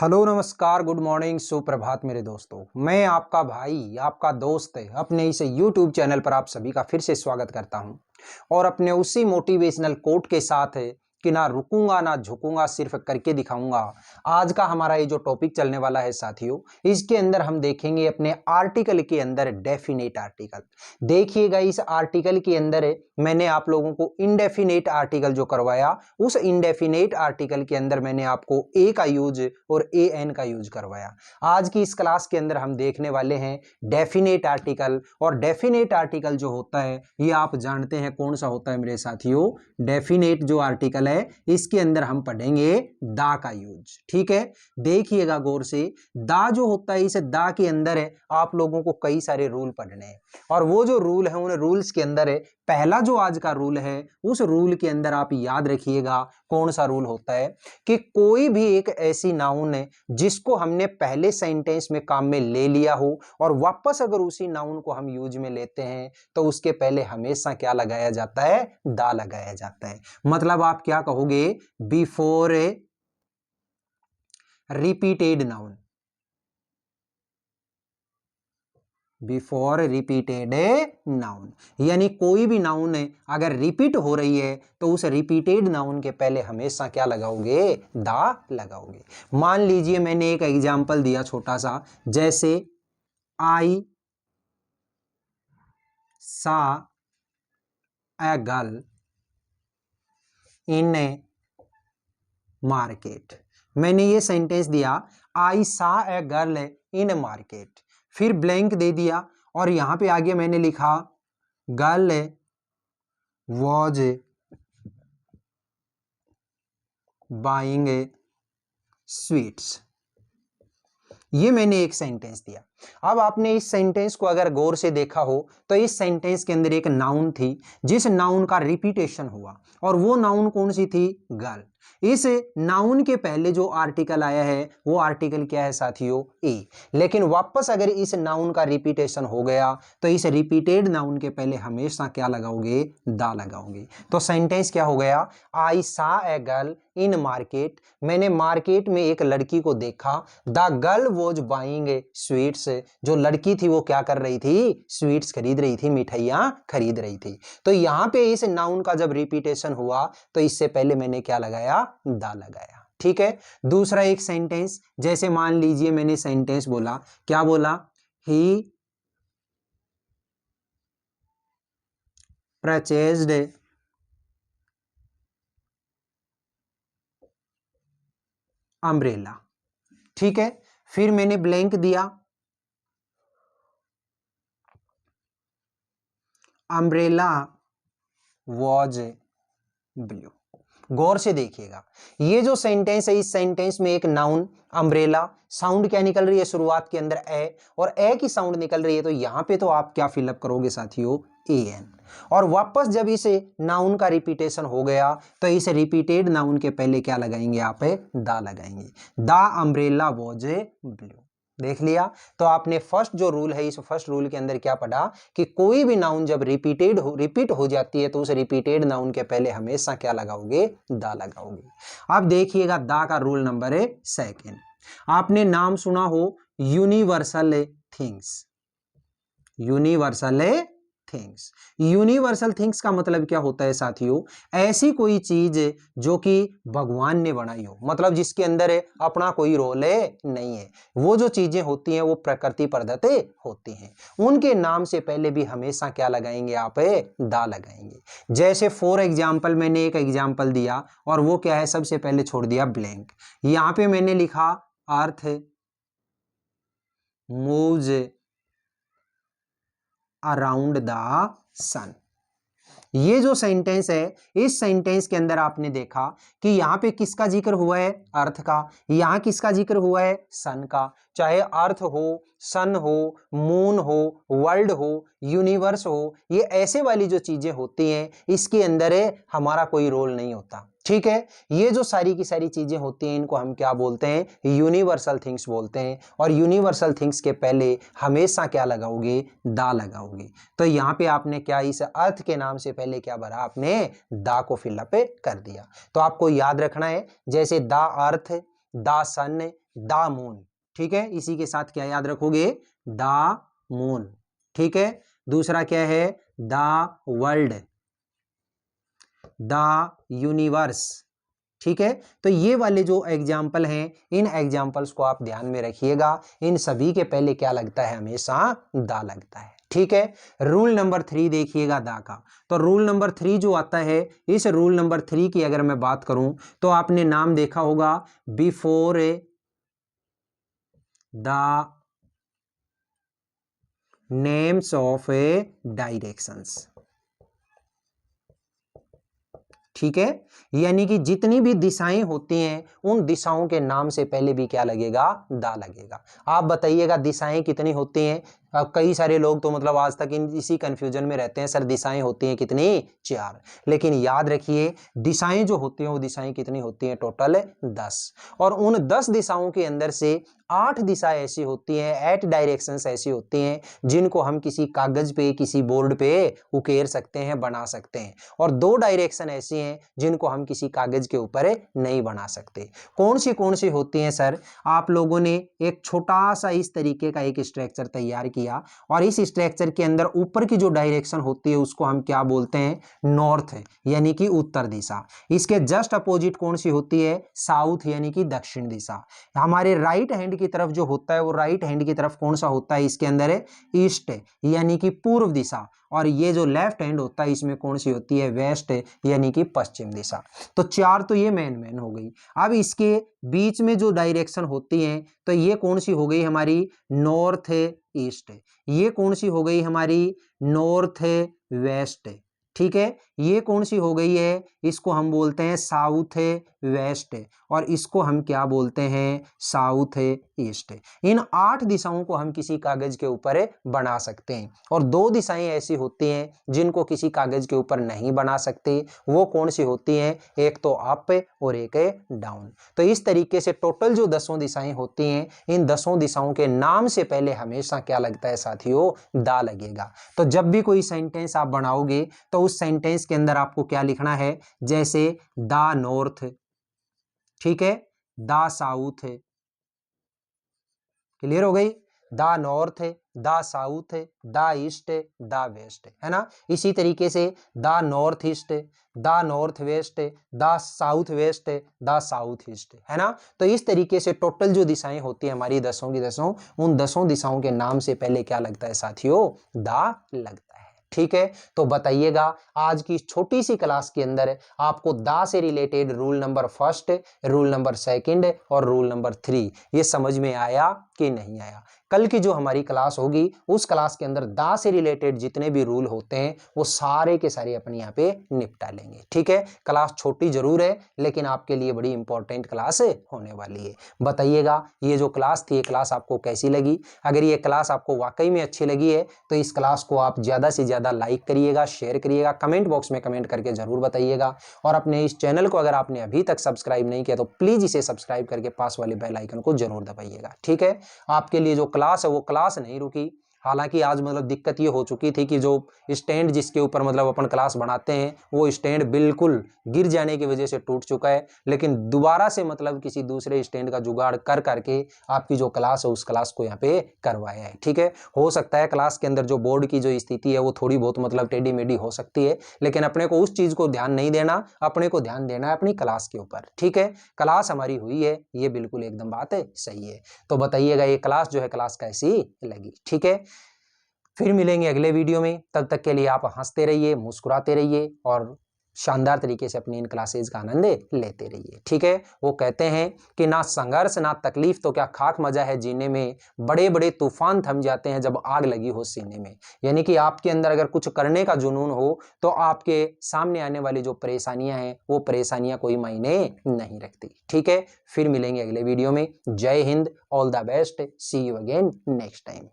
Hello नमस्कार good morning सुप्रभात मेरे दोस्तों। मैं आपका भाई आपका दोस्त अपने इस यूट्यूब चैनल पर आप सभी का फिर से स्वागत करता हूं और अपने उसी मोटिवेशनल कोट के साथ कि ना रुकूंगा ना झुकूंगा सिर्फ करके दिखाऊंगा। आज का हमारा ये जो टॉपिक चलने वाला है साथियों, इसके अंदर हम देखेंगे अपने आर्टिकल के अंदर डेफिनेट आर्टिकल। देखिएगा इस आर्टिकल के अंदर मैंने आप लोगों को इनडेफिनेट आर्टिकल जो करवाया, उस इनडेफिनेट आर्टिकल के अंदर मैंने आपको ए का यूज और ए एन का यूज करवाया। आज की इस क्लास के अंदर हम देखने वाले हैं डेफिनेट आर्टिकल। और डेफिनेट आर्टिकल जो होता है ये आप जानते हैं कौन सा होता है मेरे साथियों। डेफिनेट जो आर्टिकल है इसके अंदर हम पढ़ेंगे दा का यूज। ठीक है, देखिएगा गौर से। दा जो होता है इस दा के अंदर है आप लोगों को कई सारे रूल पढ़ने हैं और वो जो रूल है उन रूल्स के अंदर है पहला जो आज का रूल है उस रूल के अंदर आप याद रखिएगा कौन सा रूल होता है कि कोई भी एक ऐसी नाउन है जिसको हमने पहले सेंटेंस में काम में ले लिया हो और वापस अगर उसी नाउन को हम यूज में लेते हैं तो उसके पहले हमेशा क्या लगाया जाता है, दा लगाया जाता है। मतलब आप क्या कहोगे, before a repeated noun, before repeated noun. यानी कोई भी नाउन है अगर रिपीट हो रही है तो उस रिपीटेड नाउन के पहले हमेशा क्या लगाओगे, दा लगाओगे। मान लीजिए मैंने एक एग्जांपल दिया छोटा सा, जैसे आई सा a girl in A market. मैंने ये सेंटेंस दिया, आई सा a girl in A market, फिर ब्लैंक दे दिया और यहां पे आगे मैंने लिखा गर्ल वॉज बाइंग स्वीट्स। ये मैंने एक सेंटेंस दिया। अब आपने इस सेंटेंस को अगर गौर से देखा हो तो इस सेंटेंस के अंदर एक नाउन थी जिस नाउन का रिपीटेशन हुआ और वो नाउन कौन सी थी, गर्ल। इस नाउन के पहले जो आर्टिकल आया है वो आर्टिकल क्या है साथियों, ए। लेकिन वापस अगर इस नाउन का रिपीटेशन हो गया तो इस रिपीटेड नाउन के पहले हमेशा क्या लगाओगे, दा लगाओगे। तो सेंटेंस क्या हो गया, आई सा ए गर्ल इन मार्केट। मैंने मार्केट में एक लड़की को देखा। The girl was buying sweets. जो लड़की थी वो क्या कर रही थी, स्वीट्स खरीद रही थी, मिठाइयां खरीद रही थी। तो यहां पे इस नाउन का जब रिपीटेशन हुआ तो इससे पहले मैंने क्या लगाया, दा लगाया। ठीक है, दूसरा एक सेंटेंस, जैसे मान लीजिए मैंने सेंटेंस बोला, क्या बोला, ही परचेज्ड अम्ब्रेला। ठीक है, फिर मैंने ब्लैंक दिया, अम्ब्रेला वॉज ब्लू। गौर से देखिएगा ये जो सेंटेंस है इस सेंटेंस में एक नाउन अम्ब्रेला, साउंड क्या निकल रही है शुरुआत के अंदर ए, और ए की साउंड निकल रही है, तो यहां पे तो आप क्या फिलअप करोगे साथियों, ए एन। और वापस जब इस नाउन का रिपीटेशन हो गया तो इस रिपीटेड नाउन के पहले क्या लगाएंगे, आप दा लगाएंगे। The umbrella was blue. देख लिया। तो आपने फर्स्ट जो रूल है इस फर्स्ट रूल के अंदर क्या पढ़ा कि कोई भी नाउन जब रिपीट हो जाती है तो उस रिपीटेड नाउन के पहले हमेशा क्या लगाओगे, दा लगाओगे। अब देखिएगा दा का रूल नंबर है सेकंड। आपने नाम सुना हो universal things. Universal things, universal things का मतलब क्या होता है साथियों, ऐसी कोई चीज जो कि भगवान ने बनाई हो, मतलब जिसके अंदर अपना कोई रोल नहीं है। वो जो चीजें होती हैं वो प्रकृति प्रदत्त होती हैं, उनके नाम से पहले भी हमेशा क्या लगाएंगे, आप दा लगाएंगे। जैसे फॉर एग्जाम्पल मैंने एक एग्जाम्पल दिया और वो क्या है, सबसे पहले छोड़ दिया ब्लैंक। यहां पे मैंने लिखा अर्थ मूव्स अराउंड द सन। ये जो सेंटेंस है इस सेंटेंस के अंदर आपने देखा कि यहां पे किसका जिक्र हुआ है, अर्थ का। यहां किसका जिक्र हुआ है, सन का। चाहे अर्थ हो, सन हो, मून हो, वर्ल्ड हो, यूनिवर्स हो, ये ऐसे वाली जो चीजें होती हैं इसके अंदर हमारा कोई रोल नहीं होता। ठीक है, ये जो सारी की सारी चीजें होती हैं इनको हम क्या बोलते हैं, यूनिवर्सल थिंग्स बोलते हैं। और यूनिवर्सल थिंग्स के पहले हमेशा क्या लगाओगे, दा लगाओगे। तो यहाँ पे आपने क्या इस अर्थ के नाम से पहले क्या भरा, आपने दा को फिलअप कर दिया। तो आपको याद रखना है, जैसे दा अर्थ, दा सन, द मून, ठीक है, इसी के साथ क्या याद रखोगे, द मून, ठीक है। दूसरा क्या है, द वर्ल्ड, द यूनिवर्स, ठीक है। तो ये वाले जो एग्जाम्पल हैं, इन एग्जाम्पल्स को आप ध्यान में रखिएगा। इन सभी के पहले क्या लगता है, हमेशा दा लगता है, ठीक है। रूल नंबर 3 देखिएगा दा का। तो रूल नंबर 3 जो आता है, इस रूल नंबर 3 की अगर मैं बात करूं तो आपने नाम देखा होगा, before the names of A directions, ठीक है। यानी कि जितनी भी दिशाएं होती हैं, उन दिशाओं के नाम से पहले भी क्या लगेगा, दा लगेगा। आप बताइएगा दिशाएं कितनी होती हैं। अब कई सारे लोग तो मतलब आज तक इसी कंफ्यूजन में रहते हैं, सर दिशाएं होती हैं कितनी, 4। लेकिन याद रखिए दिशाएं जो होती हैं वो दिशाएं कितनी होती हैं, टोटल 10। और उन 10 दिशाओं के अंदर से 8 दिशाएं ऐसी होती हैं, 8 डायरेक्शंस ऐसी होती हैं जिनको हम किसी कागज पे, किसी बोर्ड पे उकेर सकते हैं, बना सकते हैं। और 2 डायरेक्शन ऐसी हैं जिनको हम किसी कागज के ऊपर नहीं बना सकते। कौन सी होती हैं सर? आप लोगों ने एक छोटा सा इस तरीके का एक स्ट्रक्चर तैयार किया और इस स्ट्रक्चर के अंदर ऊपर की जो डायरेक्शन होती है उसको हम क्या बोलते हैं, नॉर्थ, यानी कि उत्तर दिशा। इसके जस्ट अपोजिट कौन सी होती है, साउथ, यानी कि दक्षिण दिशा। हमारे राइट हैंड की तरफ जो होता है वो राइट हैंड की तरफ कौन सा होता है, इसके अंदर है ईस्ट, यानी कि पूर्व दिशा। और ये जो लेफ्ट हैंड होता है इसमें कौन सी होती है, वेस्ट, यानी कि पश्चिम दिशा। तो 4 तो ये मेन हो गई। अब इसके बीच में जो डायरेक्शन होती है तो ये कौन सी हो गई हमारी, नॉर्थ ईस्ट। ये कौन सी हो गई हमारी, नॉर्थ वेस्ट, ठीक है। ये कौन सी हो गई है, इसको हम बोलते हैं साउथ वेस्ट, और इसको हम क्या बोलते हैं, साउथ ईस्ट। इन 8 दिशाओं को हम किसी कागज के ऊपर बना सकते हैं। और 2 दिशाएं ऐसी होती हैं जिनको किसी कागज के ऊपर नहीं बना सकते। वो कौन सी होती हैं, एक तो अप और एक है डाउन। तो इस तरीके से टोटल जो 10 दिशाएं होती हैं, इन 10 दिशाओं के नाम से पहले हमेशा क्या लगता है साथियों, दा लगेगा। तो जब भी कोई सेंटेंस आप बनाओगे तो उस सेंटेंस के अंदर आपको क्या लिखना है, जैसे द नॉर्थ, ठीक है, द साउथ, क्लियर हो गई, the north, the south, the east, the west, है ना। इसी तरीके से the north east, the north west, the south west, the south east, है ना। तो इस तरीके से टोटल जो दिशाएं होती है हमारी 10 की 10, उन 10 दिशाओं के नाम से पहले क्या लगता है साथियों, दा लगता है, ठीक है। तो बताइएगा आज की छोटी सी क्लास के अंदर आपको दा से related rule number 1, rule number 2 और रूल नंबर 3 ये समझ में आया कि नहीं आया। कल की जो हमारी क्लास होगी उस क्लास के अंदर दा से रिलेटेड जितने भी रूल होते हैं वो सारे के सारे अपने यहाँ पे निपटा लेंगे, ठीक है। क्लास छोटी जरूर है लेकिन आपके लिए बड़ी इंपॉर्टेंट क्लास होने वाली है। बताइएगा ये जो क्लास थी, ये क्लास आपको कैसी लगी? अगर ये क्लास आपको वाकई में अच्छी लगी है तो इस क्लास को आप ज्यादा से ज्यादा लाइक करिएगा, शेयर करिएगा, कमेंट बॉक्स में कमेंट करके जरूर बताइएगा। और अपने इस चैनल को अगर आपने अभी तक सब्सक्राइब नहीं किया तो प्लीज इसे सब्सक्राइब करके पास वाले बेल आइकन को जरूर दबाइएगा, ठीक है। आपके लिए जो क्लास है वो क्लास नहीं रुकी। हालांकि आज मतलब दिक्कत ये हो चुकी थी कि जो स्टैंड जिसके ऊपर मतलब अपन क्लास बनाते हैं वो स्टैंड बिल्कुल गिर जाने की वजह से टूट चुका है, लेकिन दोबारा से मतलब किसी दूसरे स्टैंड का जुगाड़ कर करके आपकी जो क्लास है उस क्लास को यहाँ पे करवाया है, ठीक है। हो सकता है क्लास के अंदर जो बोर्ड की जो स्थिति है वो थोड़ी बहुत मतलब टेढ़ी मेढ़ी हो सकती है, लेकिन अपने को उस चीज को ध्यान नहीं देना, अपने को ध्यान देना है अपनी क्लास के ऊपर, ठीक है। क्लास हमारी हुई है, ये बिल्कुल एकदम बात है, सही है। तो बताइएगा ये क्लास जो है क्लास कैसी लगी, ठीक है। फिर मिलेंगे अगले वीडियो में, तब तक के लिए आप हंसते रहिए, मुस्कुराते रहिए और शानदार तरीके से अपनी इन क्लासेज का आनंद लेते रहिए, ठीक है। वो कहते हैं कि ना संघर्ष ना तकलीफ तो क्या खाक मजा है जीने में, बड़े बड़े तूफान थम जाते हैं जब आग लगी हो सीने में। यानी कि आपके अंदर अगर कुछ करने का जुनून हो तो आपके सामने आने वाली जो परेशानियां हैं वो परेशानियां कोई मायने नहीं रखती, ठीक है। फिर मिलेंगे अगले वीडियो में। जय हिंद, all the best, see you again next time.